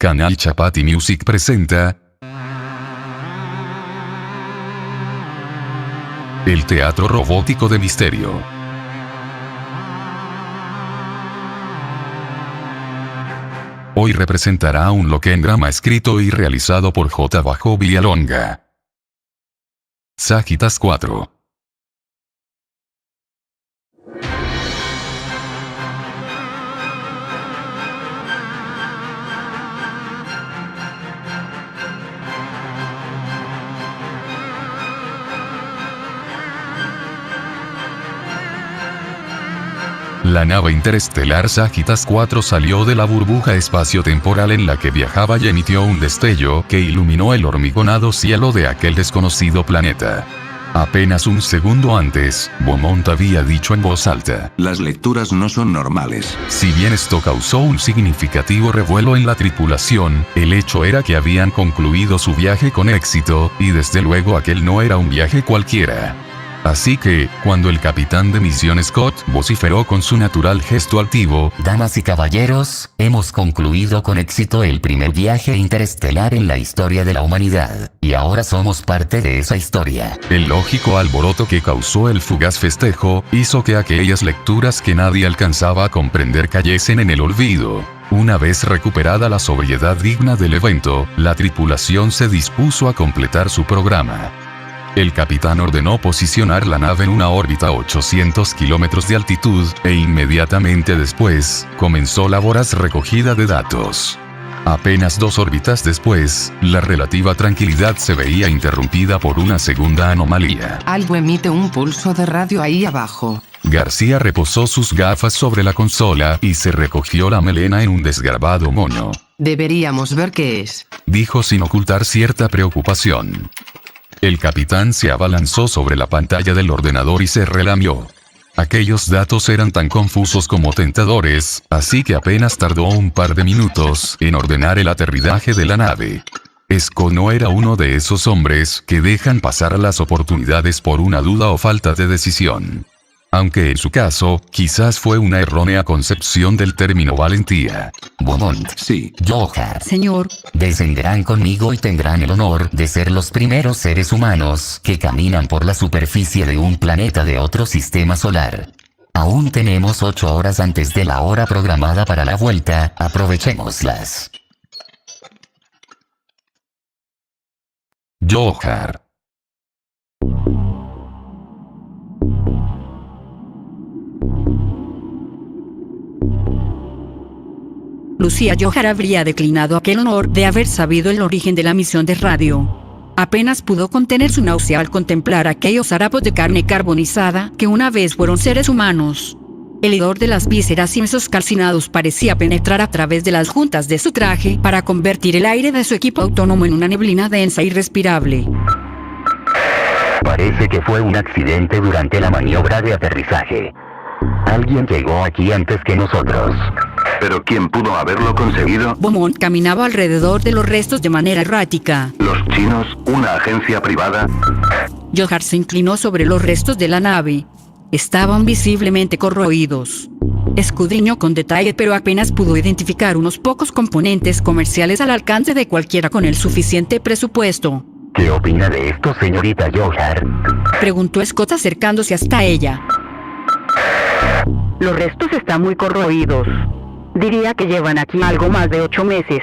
Canal Chapati Music presenta el teatro robótico de misterio. Hoy representará un loquen drama escrito y realizado por J. Villalonga. Sagitas 4. La nave interestelar Sagitas 4 salió de la burbuja espaciotemporal en la que viajaba y emitió un destello que iluminó el hormigonado cielo de aquel desconocido planeta. Apenas un segundo antes, Beaumont había dicho en voz alta: las lecturas no son normales. Si bien esto causó un significativo revuelo en la tripulación, el hecho era que habían concluido su viaje con éxito, y desde luego aquel no era un viaje cualquiera. Así que, cuando el capitán de misión Scott vociferó con su natural gesto altivo: damas y caballeros, hemos concluido con éxito el primer viaje interestelar en la historia de la humanidad, y ahora somos parte de esa historia. El lógico alboroto que causó el fugaz festejo, hizo que aquellas lecturas que nadie alcanzaba a comprender cayesen en el olvido. Una vez recuperada la sobriedad digna del evento, la tripulación se dispuso a completar su programa. El capitán ordenó posicionar la nave en una órbita a 800 kilómetros de altitud, e inmediatamente después, comenzó la voraz recogida de datos. Apenas 2 órbitas después, la relativa tranquilidad se veía interrumpida por una segunda anomalía. Algo emite un pulso de radio ahí abajo. García reposó sus gafas sobre la consola y se recogió la melena en un desgarbado moño. Deberíamos ver qué es, dijo sin ocultar cierta preocupación. El capitán se abalanzó sobre la pantalla del ordenador y se relamió. Aquellos datos eran tan confusos como tentadores, así que apenas tardó un par de minutos en ordenar el aterrizaje de la nave. Scott no era uno de esos hombres que dejan pasar las oportunidades por una duda o falta de decisión. Aunque en su caso, quizás fue una errónea concepción del término valentía. Beaumont. Sí. Johar. señor. Descenderán conmigo y tendrán el honor de ser los primeros seres humanos que caminan por la superficie de un planeta de otro sistema solar. Aún tenemos 8 horas antes de la hora programada para la vuelta, aprovechémoslas. Johar. Lucía Johar habría declinado aquel honor de haber sabido el origen de la misión de radio. Apenas pudo contener su náusea al contemplar aquellos harapos de carne carbonizada que una vez fueron seres humanos. El hedor de las vísceras y huesos calcinados parecía penetrar a través de las juntas de su traje para convertir el aire de su equipo autónomo en una neblina densa e irrespirable. Parece que fue un accidente durante la maniobra de aterrizaje. Alguien llegó aquí antes que nosotros. ¿Pero quién pudo haberlo conseguido? Beaumont caminaba alrededor de los restos de manera errática. ¿Los chinos? ¿Una agencia privada? Johar se inclinó sobre los restos de la nave. Estaban visiblemente corroídos. Escudriñó con detalle, pero apenas pudo identificar unos pocos componentes comerciales al alcance de cualquiera con el suficiente presupuesto. ¿Qué opina de esto, señorita Johar? Preguntó Scott acercándose hasta ella. Los restos están muy corroídos. Diría que llevan aquí algo más de 8 meses.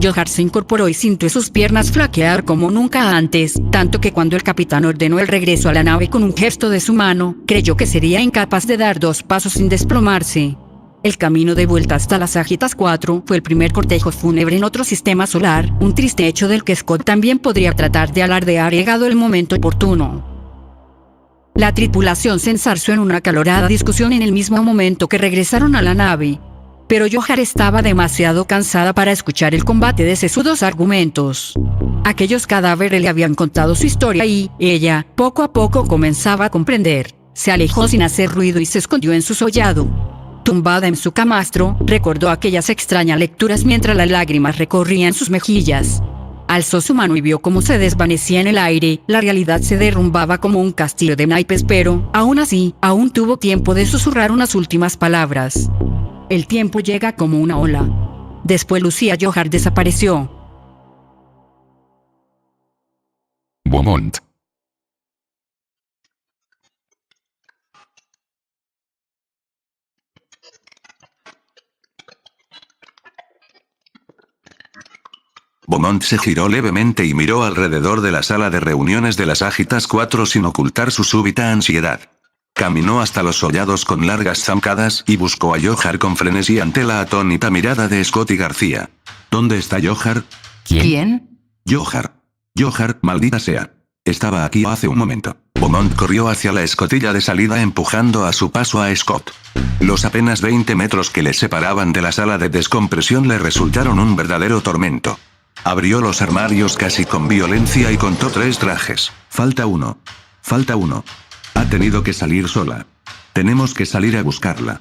Johar se incorporó y sintió sus piernas flaquear como nunca antes, tanto que cuando el capitán ordenó el regreso a la nave con un gesto de su mano, creyó que sería incapaz de dar 2 pasos sin desplomarse. El camino de vuelta hasta las Sagitas 4 fue el primer cortejo fúnebre en otro sistema solar, un triste hecho del que Scott también podría tratar de alardear llegado el momento oportuno. La tripulación se enzarzó en una acalorada discusión en el mismo momento que regresaron a la nave. Pero Johar estaba demasiado cansada para escuchar el combate de sesudos argumentos. Aquellos cadáveres le habían contado su historia y ella, poco a poco, comenzaba a comprender. Se alejó sin hacer ruido y se escondió en su sollado. Tumbada en su camastro, recordó aquellas extrañas lecturas mientras las lágrimas recorrían sus mejillas. Alzó su mano y vio cómo se desvanecía en el aire. La realidad se derrumbaba como un castillo de naipes, pero, aún así, aún tuvo tiempo de susurrar unas últimas palabras. El tiempo llega como una ola. Después Lucía Johar desapareció. Beaumont. Beaumont se giró levemente y miró alrededor de la sala de reuniones de las Ágitas 4 sin ocultar su súbita ansiedad. Caminó hasta los sollados con largas zancadas y buscó a Johar con frenesí ante la atónita mirada de Scott y García. ¿Dónde está Johar? ¿Quién? Johar. Johar, maldita sea. Estaba aquí hace un momento. Beaumont corrió hacia la escotilla de salida empujando a su paso a Scott. Los apenas 20 metros que le separaban de la sala de descompresión le resultaron un verdadero tormento. Abrió los armarios casi con violencia y contó 3 trajes. Falta uno. Falta uno. Ha tenido que salir sola. Tenemos que salir a buscarla.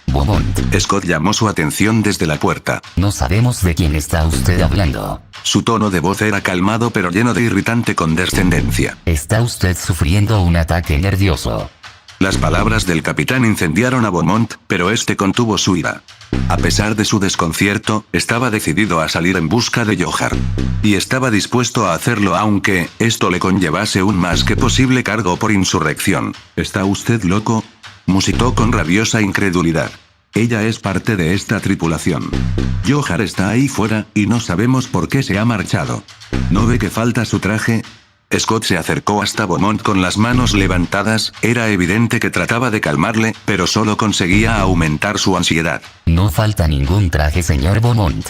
Beaumont, Scott llamó su atención desde la puerta. no sabemos de quién está usted hablando. Su tono de voz era calmado pero lleno de irritante condescendencia. Está usted sufriendo un ataque nervioso. Las palabras del capitán incendiaron a Beaumont, pero este contuvo su ira. A pesar de su desconcierto, estaba decidido a salir en busca de Johar. Y estaba dispuesto a hacerlo aunque esto le conllevase un más que posible cargo por insurrección. ¿Está usted loco?, musitó con rabiosa incredulidad. Ella es parte de esta tripulación. Johar está ahí fuera, y no sabemos por qué se ha marchado. ¿No ve que falta su traje? Scott se acercó hasta Beaumont con las manos levantadas, era evidente que trataba de calmarle, pero solo conseguía aumentar su ansiedad. No falta ningún traje, señor Beaumont.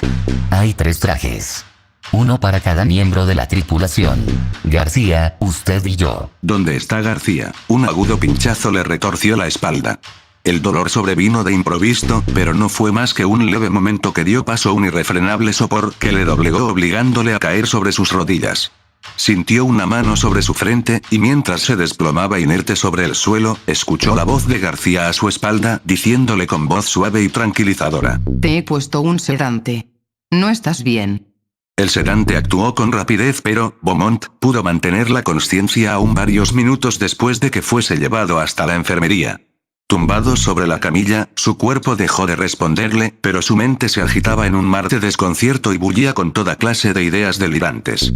Hay 3 trajes. Uno para cada miembro de la tripulación. García, usted y yo. ¿Dónde está García? Un agudo pinchazo le retorció la espalda. El dolor sobrevino de improviso, pero no fue más que un leve momento que dio paso a un irrefrenable sopor que le doblegó obligándole a caer sobre sus rodillas. Sintió una mano sobre su frente, y mientras se desplomaba inerte sobre el suelo, escuchó la voz de García a su espalda, diciéndole con voz suave y tranquilizadora. Te he puesto un sedante. No estás bien. El sedante actuó con rapidez pero, Beaumont, pudo mantener la consciencia aún varios minutos después de que fuese llevado hasta la enfermería. Tumbado sobre la camilla, su cuerpo dejó de responderle, pero su mente se agitaba en un mar de desconcierto y bullía con toda clase de ideas delirantes.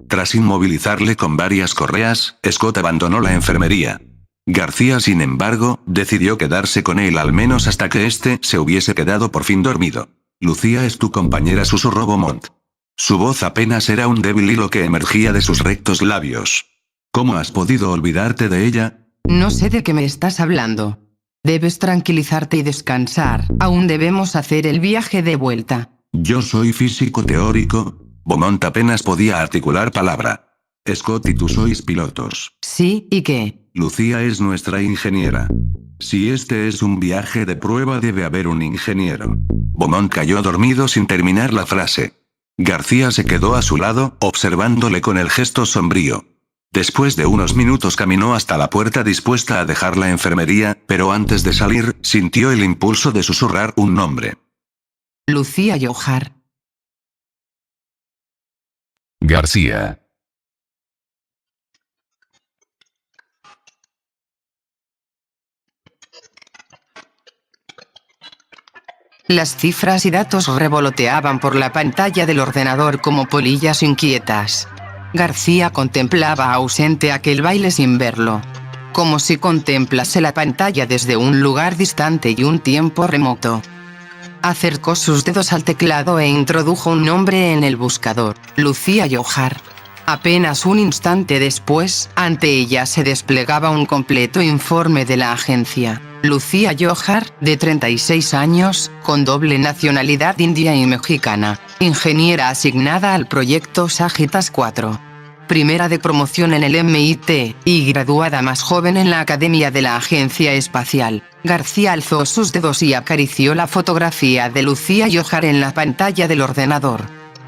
Tras inmovilizarle con varias correas, Scott abandonó la enfermería. García, sin embargo, decidió quedarse con él al menos hasta que éste se hubiese quedado por fin dormido. Lucía es tu compañera, susurró Beaumont. Su voz apenas era un débil hilo que emergía de sus rectos labios. ¿Cómo has podido olvidarte de ella? No sé de qué me estás hablando. Debes tranquilizarte y descansar. Aún debemos hacer el viaje de vuelta. Yo soy físico teórico. Beaumont apenas podía articular palabra. Scott y tú sois pilotos. Sí, ¿y qué? Lucía es nuestra ingeniera. Si este es un viaje de prueba debe haber un ingeniero. Beaumont cayó dormido sin terminar la frase. García se quedó a su lado, observándole con el gesto sombrío. Después de unos minutos caminó hasta la puerta dispuesta a dejar la enfermería, pero antes de salir, sintió el impulso de susurrar un nombre. Lucía Johar. García. Las cifras y datos revoloteaban por la pantalla del ordenador como polillas inquietas. García contemplaba ausente aquel baile sin verlo. Como si contemplase la pantalla desde un lugar distante y un tiempo remoto. Acercó sus dedos al teclado e introdujo un nombre en el buscador, Lucía Johar. Apenas un instante después, ante ella se desplegaba un completo informe de la agencia. Lucía Johar, de 36 años, con doble nacionalidad india y mexicana, ingeniera asignada al proyecto Sagitas 4. Primera de promoción en el MIT, y graduada más joven en la Academia de la Agencia Espacial. García alzó sus dedos y acarició la fotografía de Lucía Johar en la pantalla del ordenador.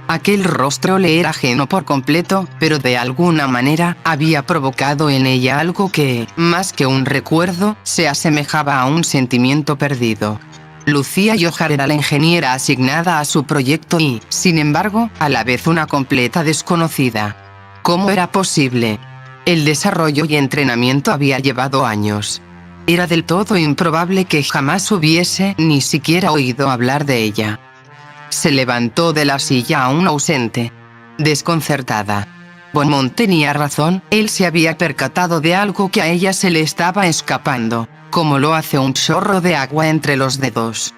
Aquel rostro le era ajeno por completo, pero de alguna manera, había provocado en ella algo que, más que un recuerdo, se asemejaba a un sentimiento perdido. Lucía Johar era la ingeniera asignada a su proyecto y, sin embargo, a la vez una completa desconocida. ¿Cómo era posible? El desarrollo y entrenamiento había llevado años. Era del todo improbable que jamás hubiese ni siquiera oído hablar de ella. Se levantó de la silla aún ausente. Desconcertada. Beaumont tenía razón, él se había percatado de algo que a ella se le estaba escapando, como lo hace un chorro de agua entre los dedos.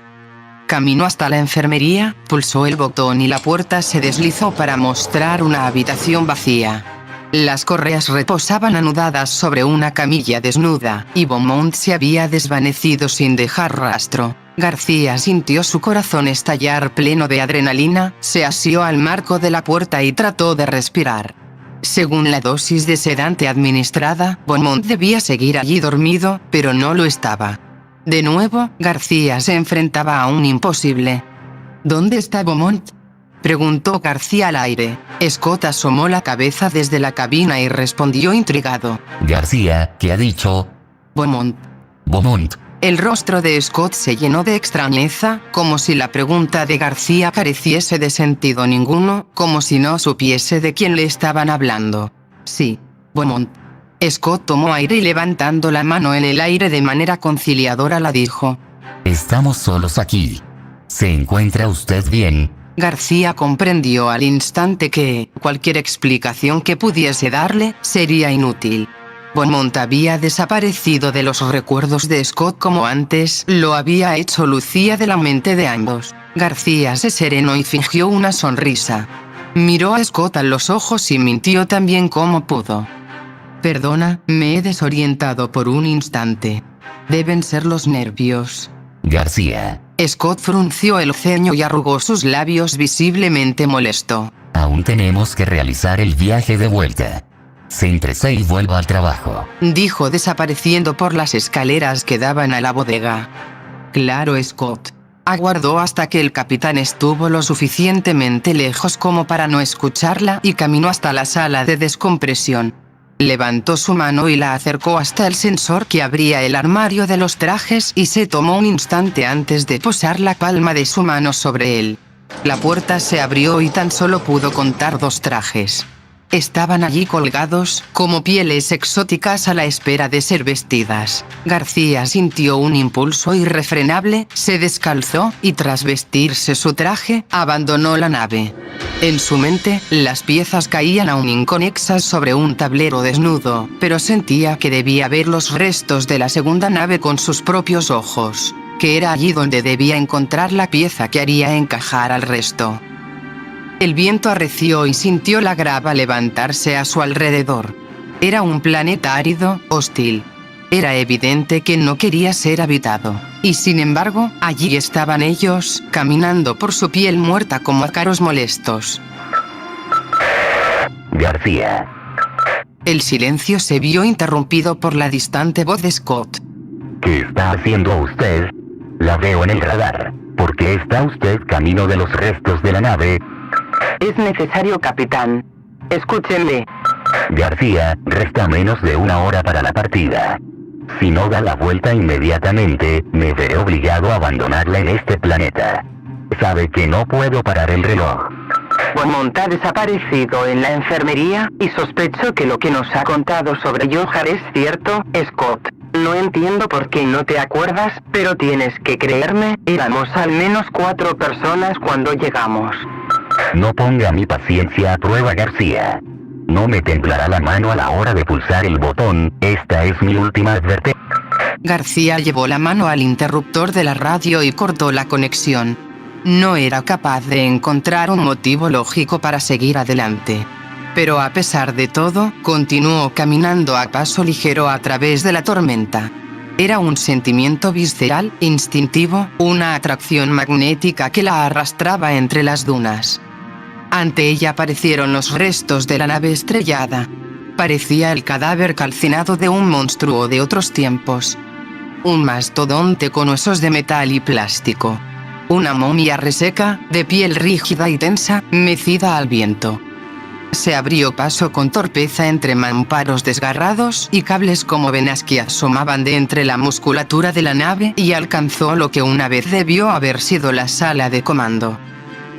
Caminó hasta la enfermería, pulsó el botón y la puerta se deslizó para mostrar una habitación vacía. Las correas reposaban anudadas sobre una camilla desnuda, y Beaumont se había desvanecido sin dejar rastro. García sintió su corazón estallar pleno de adrenalina, se asió al marco de la puerta y trató de respirar. Según la dosis de sedante administrada, Beaumont debía seguir allí dormido, pero no lo estaba. De nuevo, García se enfrentaba a un imposible. ¿Dónde está Beaumont?, preguntó García al aire. Scott asomó la cabeza desde la cabina y respondió intrigado. García, ¿qué ha dicho? Beaumont. Beaumont. El rostro de Scott se llenó de extrañeza, como si la pregunta de García careciese de sentido ninguno, como si no supiese de quién le estaban hablando. Sí, Beaumont. Scott tomó aire y levantando la mano en el aire de manera conciliadora la dijo. Estamos solos aquí. ¿Se encuentra usted bien? García comprendió al instante que cualquier explicación que pudiese darle sería inútil. Beaumont había desaparecido de los recuerdos de Scott como antes lo había hecho Lucía de la mente de ambos. García se serenó y fingió una sonrisa. Miró a Scott a los ojos y mintió tan bien como pudo. Perdona, me he desorientado por un instante. Deben ser los nervios. García. Scott frunció el ceño y arrugó sus labios visiblemente molesto. Aún tenemos que realizar el viaje de vuelta. Céntrese y vuelva al trabajo, dijo desapareciendo por las escaleras que daban a la bodega. Claro, Scott. Aguardó hasta que el capitán estuvo lo suficientemente lejos como para no escucharla y caminó hasta la sala de descompresión. Levantó su mano y la acercó hasta el sensor que abría el armario de los trajes y se tomó un instante antes de posar la palma de su mano sobre él. La puerta se abrió y tan solo pudo contar 2 trajes. Estaban allí colgados, como pieles exóticas a la espera de ser vestidas. García sintió un impulso irrefrenable, se descalzó y tras vestirse su traje, abandonó la nave. En su mente, las piezas caían aún inconexas sobre un tablero desnudo, pero sentía que debía ver los restos de la segunda nave con sus propios ojos, que era allí donde debía encontrar la pieza que haría encajar al resto. El viento arreció y sintió la grava levantarse a su alrededor. Era un planeta árido, hostil. Era evidente que no quería ser habitado. Y sin embargo, allí estaban ellos, caminando por su piel muerta como ácaros molestos. García. El silencio se vio interrumpido por la distante voz de Scott. ¿Qué está haciendo usted? La veo en el radar. ¿Por qué está usted camino de los restos de la nave? Es necesario, capitán. Escúchenme. García, resta menos de 1 hora para la partida. Si no da la vuelta inmediatamente, me veré obligado a abandonarla en este planeta. Sabe que no puedo parar el reloj. Beaumont ha desaparecido en la enfermería, y sospecho que lo que nos ha contado sobre Johar es cierto, Scott. No entiendo por qué no te acuerdas, pero tienes que creerme, éramos al menos 4 personas cuando llegamos. No ponga mi paciencia a prueba, García. No me temblará la mano a la hora de pulsar el botón, esta es mi última advertencia. García llevó la mano al interruptor de la radio y cortó la conexión. No era capaz de encontrar un motivo lógico para seguir adelante. Pero a pesar de todo, continuó caminando a paso ligero a través de la tormenta. Era un sentimiento visceral, instintivo, una atracción magnética que la arrastraba entre las dunas. Ante ella aparecieron los restos de la nave estrellada. Parecía el cadáver calcinado de un monstruo de otros tiempos. Un mastodonte con huesos de metal y plástico. Una momia reseca, de piel rígida y tensa, mecida al viento. Se abrió paso con torpeza entre mamparos desgarrados y cables como venas que asomaban de entre la musculatura de la nave y alcanzó lo que una vez debió haber sido la sala de comando.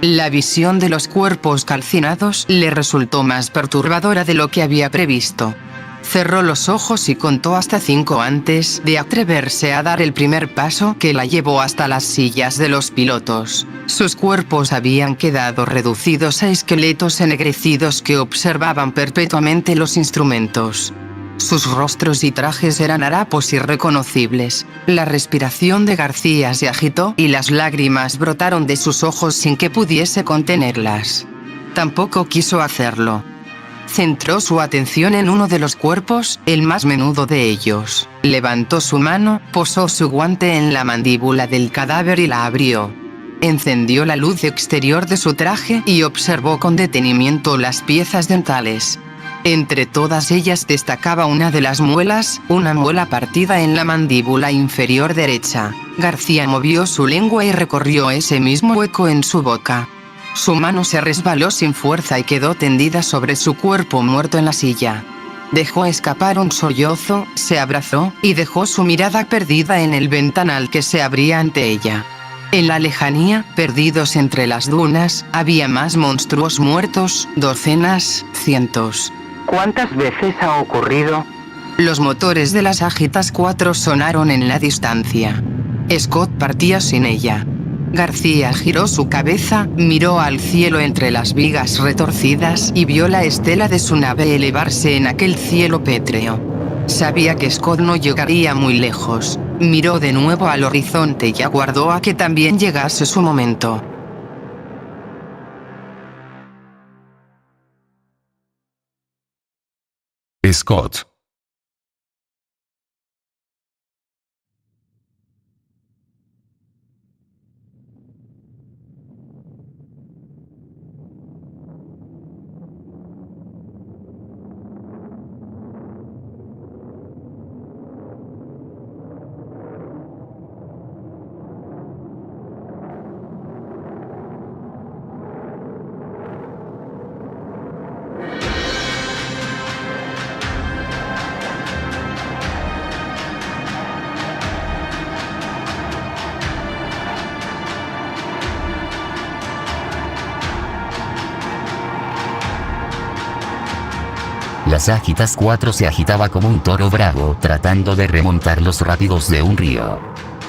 La visión de los cuerpos calcinados le resultó más perturbadora de lo que había previsto. Cerró los ojos y contó hasta 5 antes de atreverse a dar el primer paso que la llevó hasta las sillas de los pilotos. Sus cuerpos habían quedado reducidos a esqueletos ennegrecidos que observaban perpetuamente los instrumentos. Sus rostros y trajes eran harapos irreconocibles. La respiración de García se agitó y las lágrimas brotaron de sus ojos sin que pudiese contenerlas. Tampoco quiso hacerlo. Centró su atención en uno de los cuerpos, el más menudo de ellos. Levantó su mano, posó su guante en la mandíbula del cadáver y la abrió. Encendió la luz exterior de su traje y observó con detenimiento las piezas dentales. Entre todas ellas destacaba una de las muelas, una muela partida en la mandíbula inferior derecha. García movió su lengua y recorrió ese mismo hueco en su boca. Su mano se resbaló sin fuerza y quedó tendida sobre su cuerpo muerto en la silla. Dejó escapar un sollozo, se abrazó, y dejó su mirada perdida en el ventanal que se abría ante ella. En la lejanía, perdidos entre las dunas, había más monstruos muertos, docenas, cientos. ¿Cuántas veces ha ocurrido? Los motores de las Ágitas 4 sonaron en la distancia. Scott partía sin ella. García giró su cabeza, miró al cielo entre las vigas retorcidas y vio la estela de su nave elevarse en aquel cielo pétreo. Sabía que Scott no llegaría muy lejos. Miró de nuevo al horizonte y aguardó a que también llegase su momento. Scott. Las Ágitas 4 se agitaba como un toro bravo, tratando de remontar los rápidos de un río.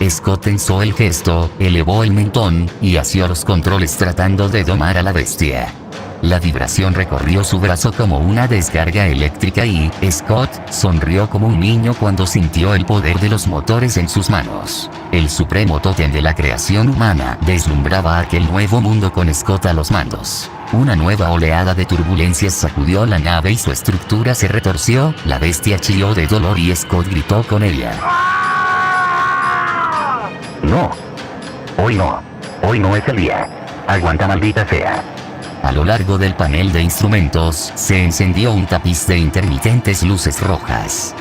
Scott tensó el gesto, elevó el mentón, y asió los controles tratando de domar a la bestia. La vibración recorrió su brazo como una descarga eléctrica y Scott sonrió como un niño cuando sintió el poder de los motores en sus manos. El supremo tótem de la creación humana deslumbraba aquel nuevo mundo con Scott a los mandos. Una nueva oleada de turbulencias sacudió la nave y su estructura se retorció, la bestia chilló de dolor y Scott gritó con ella. No. Hoy no es el día. Aguanta, maldita sea. A lo largo del panel de instrumentos, se encendió un tapiz de intermitentes luces rojas.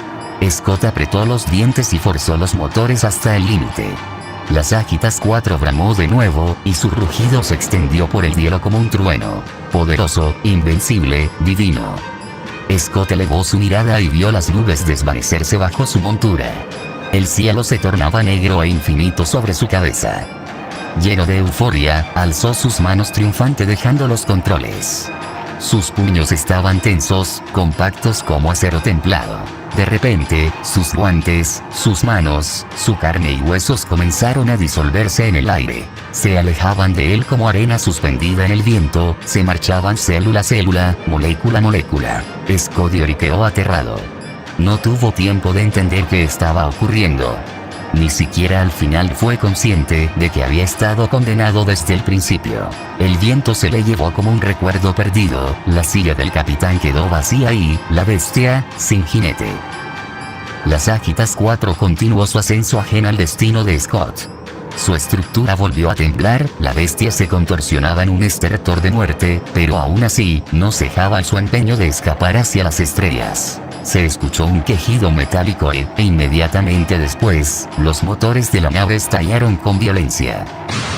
Scott apretó los dientes y forzó los motores hasta el límite. Las Ágitas 4 bramó de nuevo, y su rugido se extendió por el hielo como un trueno. Poderoso, invencible, divino. Scott elevó su mirada y vio las nubes desvanecerse bajo su montura. El cielo se tornaba negro e infinito sobre su cabeza. Lleno de euforia, alzó sus manos triunfante dejando los controles. Sus puños estaban tensos, compactos como acero templado. De repente, sus guantes, sus manos, su carne y huesos comenzaron a disolverse en el aire. Se alejaban de él como arena suspendida en el viento, se marchaban célula a célula, molécula a molécula. Scott lloriqueó aterrado. No tuvo tiempo de entender qué estaba ocurriendo. Ni siquiera al final fue consciente de que había estado condenado desde el principio. El viento se le llevó como un recuerdo perdido, la silla del capitán quedó vacía y, la bestia, sin jinete. Las Ágitas 4 continuó su ascenso ajeno al destino de Scott. Su estructura volvió a temblar, la bestia se contorsionaba en un estertor de muerte, pero aún así, no cejaba su empeño de escapar hacia las estrellas. Se escuchó un quejido metálico e inmediatamente después, los motores de la nave estallaron con violencia.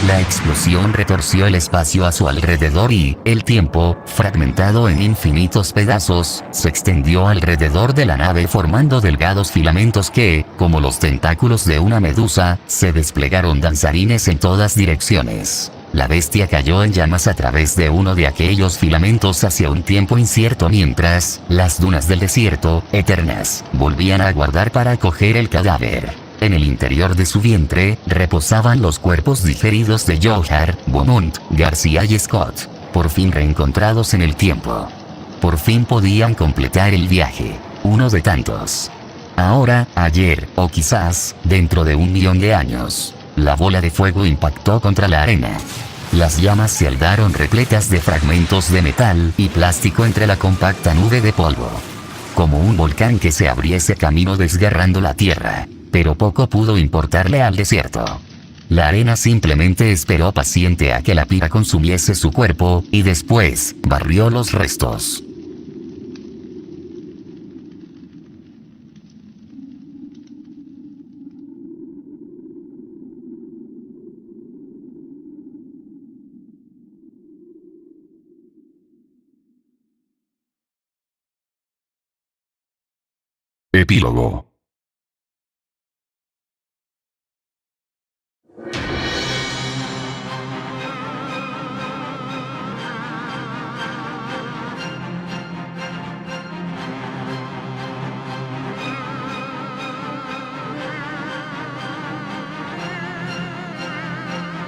La explosión retorció el espacio a su alrededor y, el tiempo, fragmentado en infinitos pedazos, se extendió alrededor de la nave formando delgados filamentos que, como los tentáculos de una medusa, se desplegaron danzarines en todas direcciones. La bestia cayó en llamas a través de uno de aquellos filamentos hacia un tiempo incierto mientras las dunas del desierto, eternas, volvían a aguardar para acoger el cadáver. En el interior de su vientre, reposaban los cuerpos digeridos de Johar, Beaumont, García y Scott, por fin reencontrados en el tiempo. Por fin podían completar el viaje, uno de tantos. Ahora, ayer, o quizás, dentro de 1.000.000 de años. La bola de fuego impactó contra la arena. Las llamas se alzaron repletas de fragmentos de metal y plástico entre la compacta nube de polvo. Como un volcán que se abriese camino desgarrando la tierra. Pero poco pudo importarle al desierto. La arena simplemente esperó paciente a que la pira consumiese su cuerpo, y después, barrió los restos. Epílogo.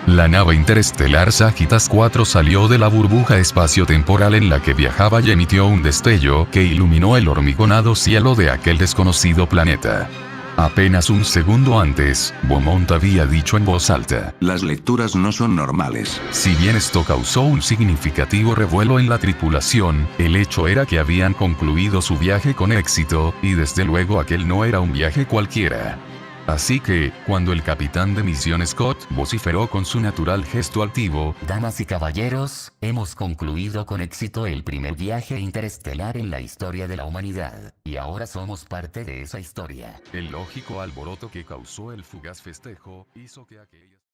La nave interestelar Sagitas 4 salió de la burbuja espaciotemporal en la que viajaba y emitió un destello que iluminó el hormigonado cielo de aquel desconocido planeta. Apenas un segundo antes, Beaumont había dicho en voz alta: Las lecturas no son normales. Si bien esto causó un significativo revuelo en la tripulación, el hecho era que habían concluido su viaje con éxito, y desde luego aquel no era un viaje cualquiera. Así que, cuando el capitán de misión Scott vociferó con su natural gesto altivo: Damas y caballeros, hemos concluido con éxito el primer viaje interestelar en la historia de la humanidad, y ahora somos parte de esa historia. El lógico alboroto que causó el fugaz festejo hizo que aquellas